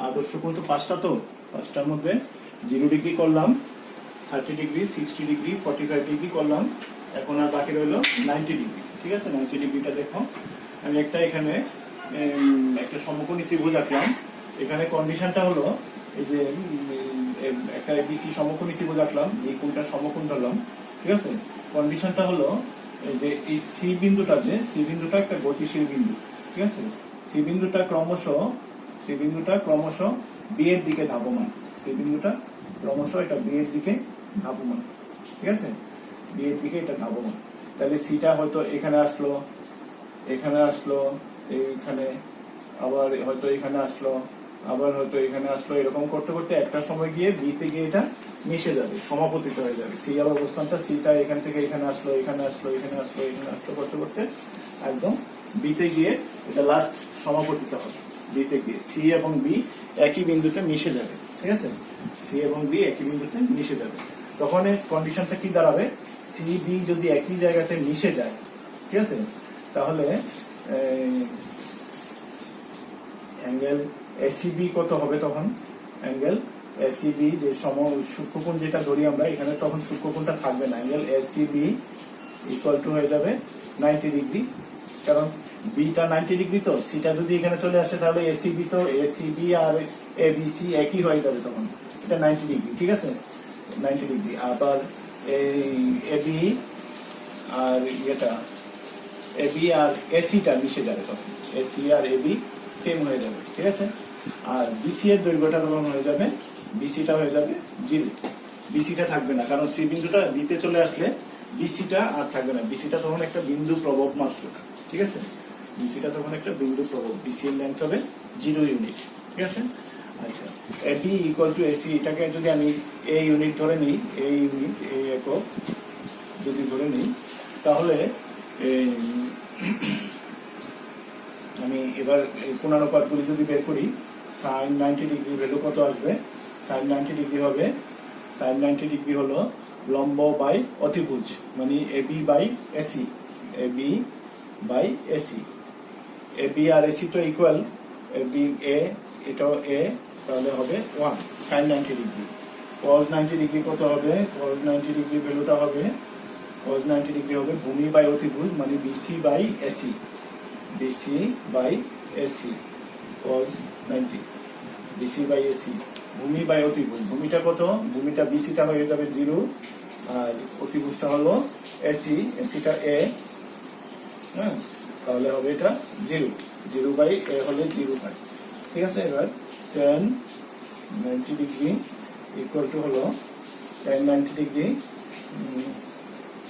আদর্শ কোণ তো পাঁচটা, তো পাঁচটার মধ্যে 0 ডিগ্রি করলাম, 30 ডিগ্রি, 60 ডিগ্রি, 45 ডিগ্রি করলাম, এখন আর বাকি রইল 90 ডিগ্রি, ঠিক আছে। 90 ডিগ্রিটা দেখো, আমি এখানে একটা সমকোণী ত্রিভুজ আঁকলাম, এখানে কন্ডিশনটা হলো এই যে একটা এবিসি সমকোণী ত্রিভুজ আঁকলাম, এই কোণটা সমকোণ ধরলাম, ঠিক আছে, কন্ডিশনটা হলো এই যে এই সি বিন্দুটা, যে সি বিন্দুটা একটা গতিশীল বিন্দু, ঠিক আছে, সি বিন্দুটা ক্রমশ বি এর দিকে ধাবমান, সি বিন্দুটা ক্রমশ এটা বি এর দিকে ধাবমান, ঠিক আছে, বি এর দিকে এটা ধাবমান। তাহলে সিটা হয়তো এখানে আসলো, এইখানে, আবার হয়তো এখানে আসলো, আবার হয়তো এখানে আসলো, এরকম করতে করতে একটা সময় গিয়ে বিতে গিয়ে এটা মিশে যাবে, সমাপতিত হয়ে যাবে। সি এর অবস্থানটা, সিটা এখান থেকে এখানে আসলো, করতে করতে একদম বিতে গিয়ে এটা লাস্ট সমাপতিত হবে, বিতে গিয়ে সি এবং বি একই বিন্দুতে মিশে যাবে, ঠিক আছে, সি এবং বি একই বিন্দুতে মিশে যাবে। তখন এই কন্ডিশনটা কি দাঁড়াবে, সি বি যদি একই জায়গাতে মিশে যায়, ঠিক আছে, তাহলে অ্যাঙ্গেল এসিবি কত হবে, তখন অ্যাঙ্গেল এসিবি যে সূক্ষ্মকোণ যেটা ধরি আমরা, এখানে তখন সূক্ষ্মকোণটা থাকবে না, অ্যাঙ্গেল এসিবি ইকুয়াল টু হয়ে যাবে 90 ডিগ্রি, কারণ বিটা 90 ডিগ্রি, তো সিটা যদি এখানে চলে আসে তাহলে এসিবি তো, এসিবি আর এবিসি একই হয়ে যাবে, তখন এটা 90 ডিগ্রি, ঠিক আছে, 90 ডিগ্রি। আবার এই এবি আর এবি আর এসিটা মিশে যাবে, তখন এসি আর এবি সেম হয়ে যাবে, ঠিক আছে। আর বিসি এর দৈর্ঘ্যটা তখন হয়ে যাবে, বিসিটা হয়ে যাবে 0, বিসিটা থাকবে না, কারণ সি বিন্দুটা বিতে চলে আসলে বিসিটা আর থাকবে না, বিসিটা তখন একটা বিন্দু প্রভব মাত্র, ঠিক আছে, বিসিটা তখন একটা বিন্দু প্রভব, বিসি এর লেন্থ হবে 0 ইউনিট, ঠিক আছে। আচ্ছা, এবি ইকুয়াল টু এসি, এটাকে যদি আমি এ ইউনিট ধরে নিই, এ ইউনিট, এ একক যদি ধরে নিই, তাহলে আমি এবার কোণানুপাতগুলি যদি বের করি, সাইন 90 ডিগ্রি ভ্যালু কত আসবে, সাইন 90 ডিগ্রি হবে, সাইন 90 ডিগ্রি হলো লম্ব বাই অতিভুজ, মানে AB by AC, AB by AC, AB আর এসি তো ইকুয়াল, এবি এ, এটাও এ, তাহলে হবে 1 সাইন 90 ডিগ্রি। cos 90 ডিগ্রি কত হবে, cos 90 ডিগ্রি ভ্যালুটা হবে, cos 90 ডিগ্রি হবে ভূমি বাই অতিভুজ, মানে BC by AC, BC by AC, cos 90 BC by AC, ভূমি বাই অতিভুজ, ভূমিটা কত, ভূমিটা বিসিটা হয়ে যাবে 0, আর অতিভুজটা হলো এসি, এসিটা এ, হ্যাঁ, তাহলে হবে এটা 0 বাই এ হলে 0 হয়, ঠিক আছে। এবার tan 90 ডিগ্রি ইকুয়াল টু হলো tan 90 ডিগ্রি,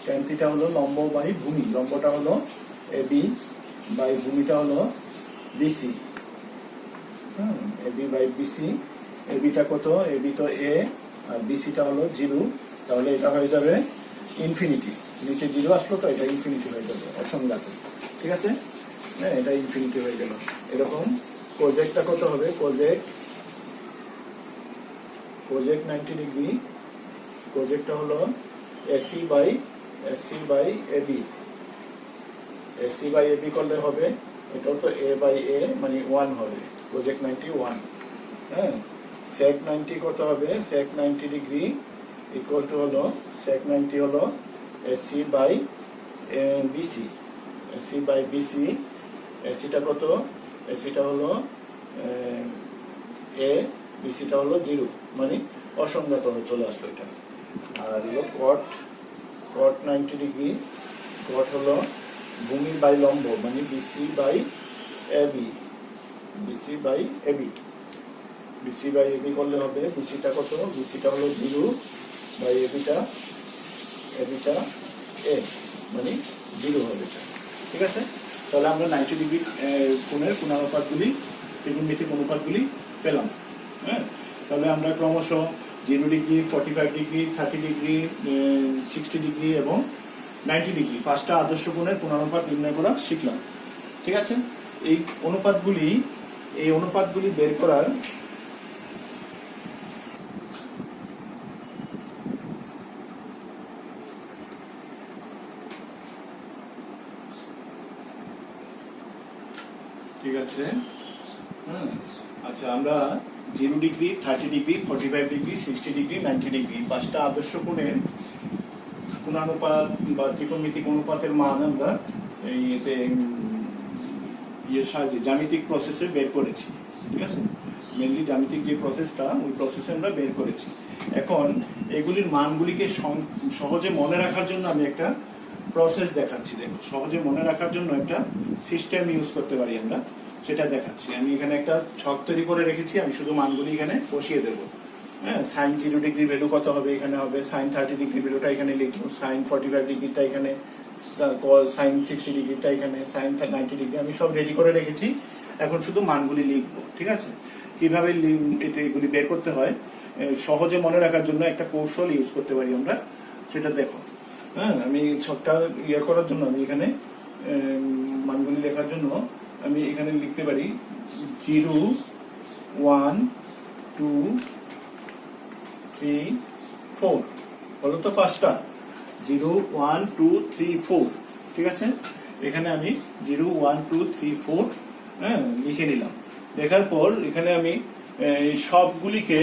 tan থিটা হলো লম্ব বাই ভূমি, লম্বটা হলো এবি বাই ভূমিটা হলো বিসি, এবি বাই বিসি, এবিটা কত, এবি তো এ আর বিসিটা হলো 0, তাহলে এটা হয়ে যাবে ইনফিনিটি, নিচে 0 আসলো তো এটা ইনফিনিটি হয়ে যাবে, অসংজ্ঞাত, ঠিক আছে, হ্যাঁ, এটা ইনফিনিটি হয়ে গেল। এরকম কোজেকটা কত হবে, কোজেক 90 ডিগ্রি, কোজেকটা হলো AC by AC by AB, AC by AB করলে হবে এটাও তো এ বাই এ মানে 1 হবে, প্রজেক্ট 91। হ্যাঁ, sec 90 কত হবে, sec 90 ডিগ্রি ইকুয়াল টু হলো sec 90 হলো AC by BC, AC by BC. এসিটা কত, এসিটা হলো এ, বিসিটা হলো 0 মানে অসংজ্ঞাত চলে আসলো এটা। আর হলো cot 90 ডিগ্রি, cot হলো ভূমি বাই লম্ব মানে BC by AB, BC by AB, BC by AB করলে হবে বিসিটা কত, বিসিটা হলো 0 বাই এবিটা এ মানে 0 হবে এটা। ঠিক আছে, তাহলে আমরা 90 ডিগ্রি কোণের কোণানুপাতগুলি, ত্রিকোণমিতিক অনুপাতগুলি পেলাম। হ্যাঁ, তাহলে আমরা ক্রমশ 0 ডিগ্রি, 45 ডিগ্রি, 30 ডিগ্রি, 60 ডিগ্রি এবং 90 ডিগ্রি 5টা আদর্শ কোণের কোণানুপাত নির্ণয় করা শিখলাম। ঠিক আছে, এই অনুপাতগুলি বের করার ঠিক আছে। হ্যাঁ, আচ্ছা, আমরা 0 degree, 30 degree, 45 degree, 60 degree, 90 degree 5টা আদর্শ কোণের কোণানুপাত বা ত্রিকোণমিতিক অনুপাতের মান আমরা এতে সাহায্যে জ্যামিতিক প্রসেসে বের করেছি। ঠিক আছে, মেনলি জ্যামিতিক যে প্রসেসটা, ওই প্রসেসে আমরা বের করেছি। এখন এগুলির মানগুলিকে সহজে মনে রাখার জন্য আমি একটা প্রসেস দেখাচ্ছি। দেখো, সহজে মনে রাখার জন্য একটা সিস্টেম ইউজ করতে পারি আমরা, সেটা দেখাচ্ছি। আমি এখানে একটা ছক তৈরি করে রেখেছি, আমি শুধু মানগুলি এখানে বসিয়ে দেবো। হ্যাঁ, সাইন 0 ডিগ্রি ভ্যালু কত হবে, এখানে হবে সাইন 30 ডিগ্রি ভ্যালুটা এখানে লিখবো, সাইন 45 ডিগ্রিটা এখানে, সাইন 60 ডিগ্রিটা এখানে, সাইন 90 ডিগ্রি আমি সব রেডি করে রেখেছি। এখন শুধু মানগুলি লিখবো। ঠিক আছে, কিভাবে এগুলি বের করতে হয় সহজে মনে রাখার জন্য একটা কৌশল ইউজ করতে পারি আমরা, সেটা দেখো। হ্যাঁ, আমি ছকটা করার জন্য আমি এখানে মানগুলি লেখার জন্য আমি এখানে লিখতে পারি 0 1 2 3 4, বলো তো 5টা, 0 1 2 3 4। ঠিক আছে, এখানে আমি 0 1 2 3 4 হ্যাঁ লিখে নিলাম। লেখার পর এখানে আমি সবগুলিকে,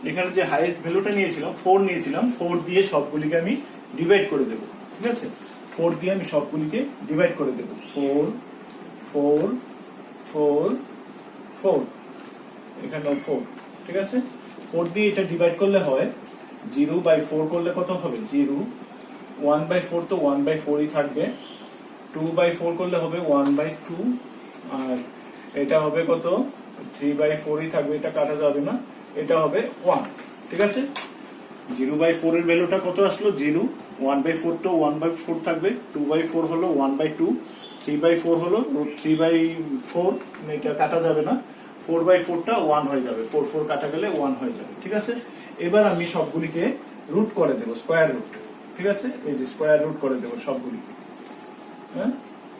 এখানে যে হাইয়েস্ট ভ্যালুটা নিয়েছিলাম 4 নিয়েছিলাম, 4 দিয়ে সবগুলিকে আমি ডিভাইড করে দেবো। ঠিক আছে, 4 দিয়ে আমি সবগুলিকে ডিভাইড করে দেবো। 4 4 4 4, এখানে 4। ঠিক আছে, 4 দিয়ে এটা ডিভাইড করলে হয় 0/4 করলে কত হবে 0, 1/4 তো 1/4ই থাকবে, 2/4 করলে হবে 1/2, আর এটা হবে কত 3/4ই থাকবে, এটা কাটা যাবে না, এটা হবে 1। ঠিক আছে, 0/4 এর ভ্যালুটা কত আসলো 0, 1/4 তো 1/4 থাকবে, 2/4 হলো 1/2, 3/4 হলো 3/4, এটা কাটা যাবে না, 4/4টা 1 হয়ে যাবে, 4 4 কাটা গেলে 1 হয়ে যাবে। ঠিক আছে, এবার আমি সবগুলিকে রুট করে দেবো, স্কোয়ার রুট। ঠিক আছে, এই যে স্কোয়ার রুট করে দেবো সবগুলিকে। হ্যাঁ,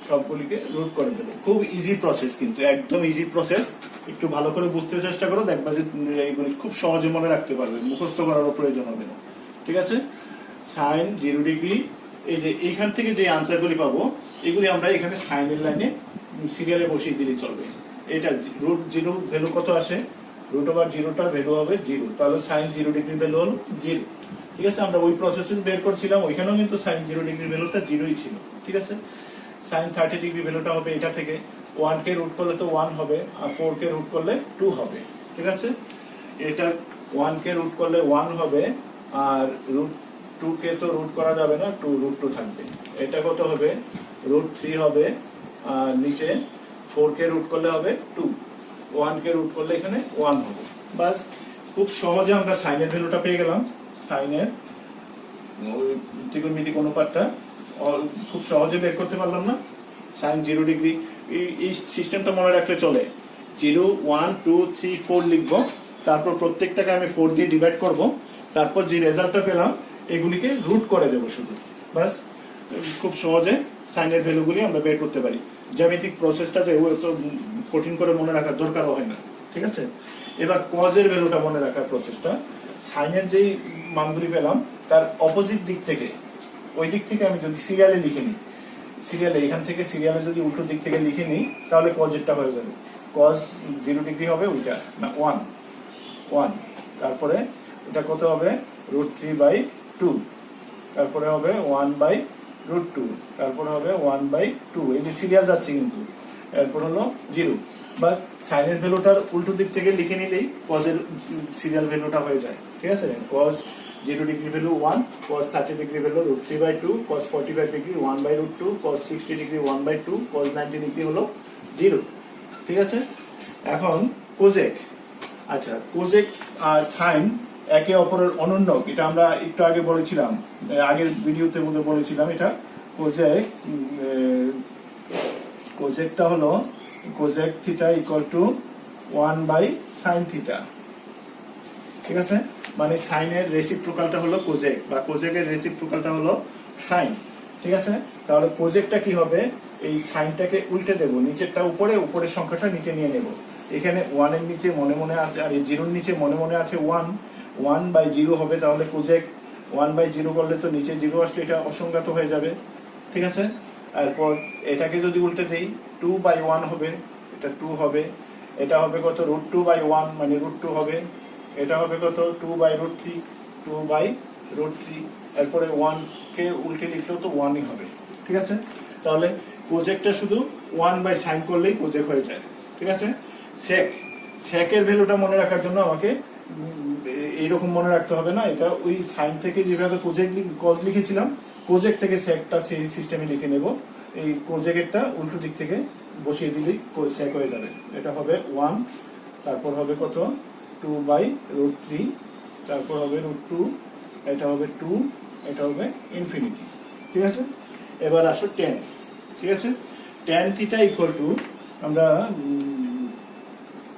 সবগুলিকে রুট করে দেবো। খুব ইজি প্রসেস, কিন্তু একদম ইজি প্রসেস। একটু ভালো করে বুঝতে চেষ্টা করো, দেখবা যে এইগুলি খুব সহজে মনে রাখতে পারবে, মুখস্থ করারও প্রয়োজন হবে না। ঠিক আছে, সাইন 0 ডিগ্রি, এই যে এইখান থেকে যে আনসারগুলি পাবো এগুলি আমরা এখানে সাইনের লাইনে সিরিয়ালে বসিয়ে দিলে চলবে। এটা রুট 0 ভ্যালু কত আসে, রুট ওভার 0টার ভ্যালু হবে 0, তাহলে সাইন 0 ডিগ্রি ভ্যালু হল 0। ঠিক আছে, আমরা ওই প্রসেসে বের করছিলাম, ওইখানেও কিন্তু সাইন 0 ডিগ্রি ভ্যালুটা 0ই ছিল। ঠিক আছে, সাইন 30 ডিগ্রি ভ্যালুটা হবে এটা থেকে, 1 কে রুট করলে তো 1 হবে, আর 4 কে রুট করলে 2 হবে। ঠিক আছে, এটা 1 কে রুট করলে 1 হবে, আর রুট 2 কে তো রুট করা যাবে না, 2 রুট 2 থাকবে। এটা কত হবে রুট 3 হবে, আর নিচে 4 কে রুট করলে হবে 2, 1 কে রুট করলে এখানে 1 হবে। বাস, খুব সহজে আমরা সাইনের ভ্যালুটা পেয়ে গেলাম। সাইনের ত্রিকোণমিতিক অনুপাতটা খুব সহজে বের করতে পারলাম না। সাইন 0 ডিগ্রি, এই সিস্টেমটা মনে রাখলে চলে। 0 1 2 3 4 লিখবো, তারপর প্রত্যেকটাকে আমি 4 দিয়ে ডিভাইড করব, তারপর যে রেজাল্টটা পেলাম এগুলিকে রুট করে দেবো শুধু। বাস, খুব সহজে সাইনের ভ্যালুগুলি আমরা বের করতে পারি। জ্যামিতিক প্রসেসটা যে তো কঠিন করে মনে রাখার দরকারও হয় না। ঠিক আছে, এবার কজের ভ্যালুটা মনে রাখার প্রসেসটা, সাইনের যেই মানগুলি পেলাম তার অপোজিট দিক থেকে ওই দিক থেকে আমি যদি সিরিয়ালে লিখে নিই, সিরিয়ালে এখান থেকে সিরিয়ালে যদি উল্টো দিক থেকে লিখে নিই তাহলে কজেরটা হয়ে যাবে, কজ 0 ডিগ্রি হবে ওইটা না 1, তারপরে এটা কত হবে √3/2, তারপরে হবে 1/√2, তারপরে হবে 1/2, এই যে সিরিয়াল যাচ্ছে কিন্তু, এরপর হলো 0। বাস সাইনের ভ্যালুটার উল্টো দিক থেকে লিখে নিলেই কজের সিরিয়াল ভ্যালুটা হয়ে যায়, ঠিক আছে। Cos 0 degree value 1, cos 30 degree value √3/2, cos 45 degree 1/√2, cos 60 degree 1/2, cos 90 degree হলো 0, ঠিক আছে। এখন কোজেক, আচ্ছা কোজেক আর সাইন একে অপরের অনন্য, এটা আমরা একটু আগে বলেছিলাম, আগের ভিডিওতে মধ্যে বলেছিলাম। এটা কোজেক, কোজেকটা হলো কোজেক theta equal two 1/sin theta, ঠিক আছে। মানে সাইনের রেসিপ্রোকালটা হলো কোজেক, বা কোজেকের রেসিপ্রোকালটা হলো সাইন, ঠিক আছে। তাহলে কোজেকটা কি হবে, এই সাইনটাকে উল্টে দেব, নিচেরটা উপরে, উপরের সংখ্যাটা নিচে নিয়ে নেব। এখানে 1 এর নিচে মনে মনে আছে, আর এই 0 এর নিচে মনে মনে আছে 1/0 হবে, তাহলে কোজেক 1/0 করলে তো নিচে 0 আসলে এটা অসংজ্ঞাত হয়ে যাবে, ঠিক আছে। এরপর এটাকে যদি উল্টে দেই 2/1 হবে, এটা 2 হবে, এটা হবে কত √2/1 মানে √2 হবে, এটা হবে কত 2/√3, 2/√3, এরপরে 1 কে উল্টে লিখলেও তো 1ই হবে, ঠিক আছে। তাহলে কোজেকটা শুধু 1/sin করলেই কোজেক হয়ে যায়, ঠিক আছে। সেকের ভ্যালুটা মনে রাখার জন্য আমাকে এইরকম মনে রাখতে হবে না, এটা ওই সাইন থেকে যেভাবে কজ লিখেছিলাম, কোজেক থেকে সেকটা সেই সিস্টেমে লিখে নেব। এই কোজেকেরটা উল্টো দিক থেকে বসিয়ে দিলেই সেক হয়ে যাবে। এটা হবে 1, তারপর হবে কত 2/√3, তারপর হবে √2, এটা হবে 2, এটা হবে ইনফিনিটি, ঠিক আছে। এবার আসো tan, ঠিক আছে। tan থিটা ইকুয়াল টু, আমরা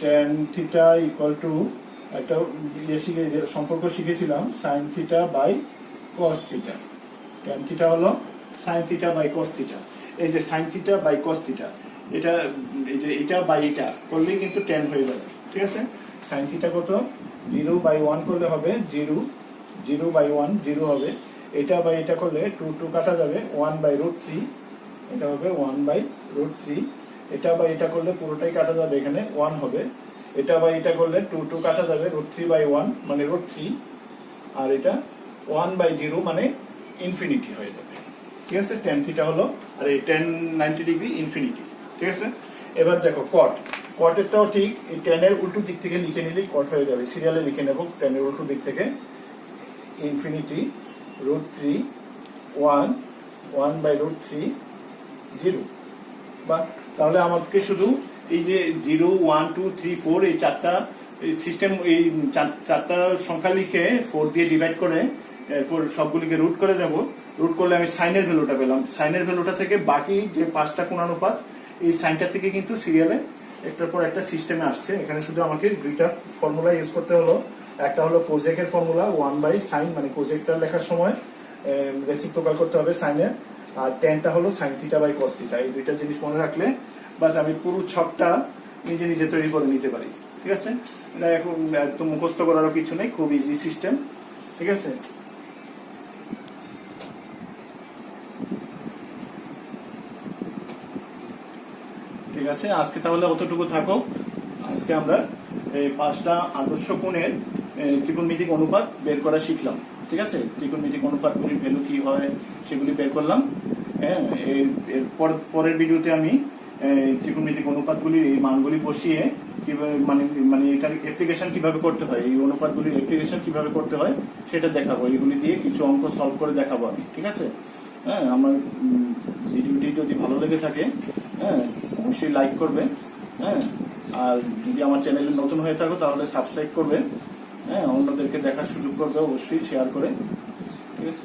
tan থিটা ইকুয়াল টু একটা সম্পর্ক শিখেছিলাম, sin theta by cos theta. tan theta হলো sin theta by cos theta. এই যে sin theta by cos theta, এটা এই যে এটা বাই এটা করলেই কিন্তু tan হয়ে যাবে, ঠিক আছে। sin থিটা কত 0/1 করলে হবে 0/1 0 হবে, এটা বাই এটা করলে 2 কাটা যাবে 1/√3, এটা হবে 1/√3, এটা বাই এটা করলে পুরোটাই কাটা যাবে, এখানে 1 হবে, এটা বাই এটা করলে 2 কাটা যাবে √3/1 মানে √3, আর এটা 1/0 মানে ইনফিনিটি হয়ে যাবে, ঠিক আছে। tan থিটা হলো, আর এই tan 90 ডিগ্রি ইনফিনিটি, ঠিক আছে। এবার দেখো কটেরটাও ঠিক, এই tan এর উল্টো দিক থেকে লিখে নিলেই কট হয়ে যাবে, সিরিয়ালে লিখে নেব tan এর উল্টো দিক থেকে ইনফিনিটি √3 1/√3 0, বা তাহলে আমাকে শুধু এই যে 0 1 2 3 4 এই চারটা সিস্টেম, এই চারটা সংখ্যা লিখে 4 দিয়ে ডিভাইড করে এরপর সবগুলিকে রুট করে দেব। রুট করলে আমি সাইনের ভ্যালুটা পেলাম, সাইনের ভ্যালুটা থেকে বাকি যে 5টা কোণানুপাত, এই সাইনটা থেকে কিন্তু সিরিয়ালে একটার পর একটা সিস্টেমে আসছে। এখানে শুধু আমাকে দুইটা ফর্মুলা ইউজ করতে হলো, একটা হলো কোজেকের ফর্মুলা 1/sin, মানে কোজেকটা লেখার সময় রেসিপ্রোকাল করতে হবে সাইনের, আর টেনটা হলো sin theta by cos theta. এই দুইটা জিনিস মনে রাখলে বাস আমি পুরো ছকটা নিজে নিজে তৈরি করে নিতে পারি, ঠিক আছে। এটা এখন একদম মুখস্থ করারও কিছু নেই, খুব ইজি সিস্টেম, ঠিক আছে। ঠিক আছে, আজকে তাহলে অতটুকু থাকো। আজকে আমরা এই 5টা আদর্শ কোণের ত্রিকোণমিতিক অনুপাত বের করা শিখলাম, ঠিক আছে। ত্রিকোণমিতিক অনুপাতগুলির ভ্যালু কি হয় সেগুলি বের করলাম। হ্যাঁ, এর পরের ভিডিওতে আমি ত্রিকোণমিতিক অনুপাতগুলির এই মানগুলি বসিয়ে কিভাবে মানে এটার অ্যাপ্লিকেশন কিভাবে করতে হয়, এই অনুপাতগুলির অ্যাপ্লিকেশন কিভাবে করতে হয় সেটা দেখাবো। এগুলি দিয়ে কিছু অঙ্ক সলভ করে দেখাবো আমি, ঠিক আছে। হ্যাঁ, আমার ভিডিওটি যদি ভালো লেগে থাকে, হ্যাঁ অবশ্যই লাইক করবে, হ্যাঁ। আর যদি আমার চ্যানেলে নতুন হয়ে থাকো তাহলে সাবস্ক্রাইব করবে, হ্যাঁ। অন্যদেরকে দেখার সুযোগ করবে অবশ্যই শেয়ার করে, ঠিক আছে।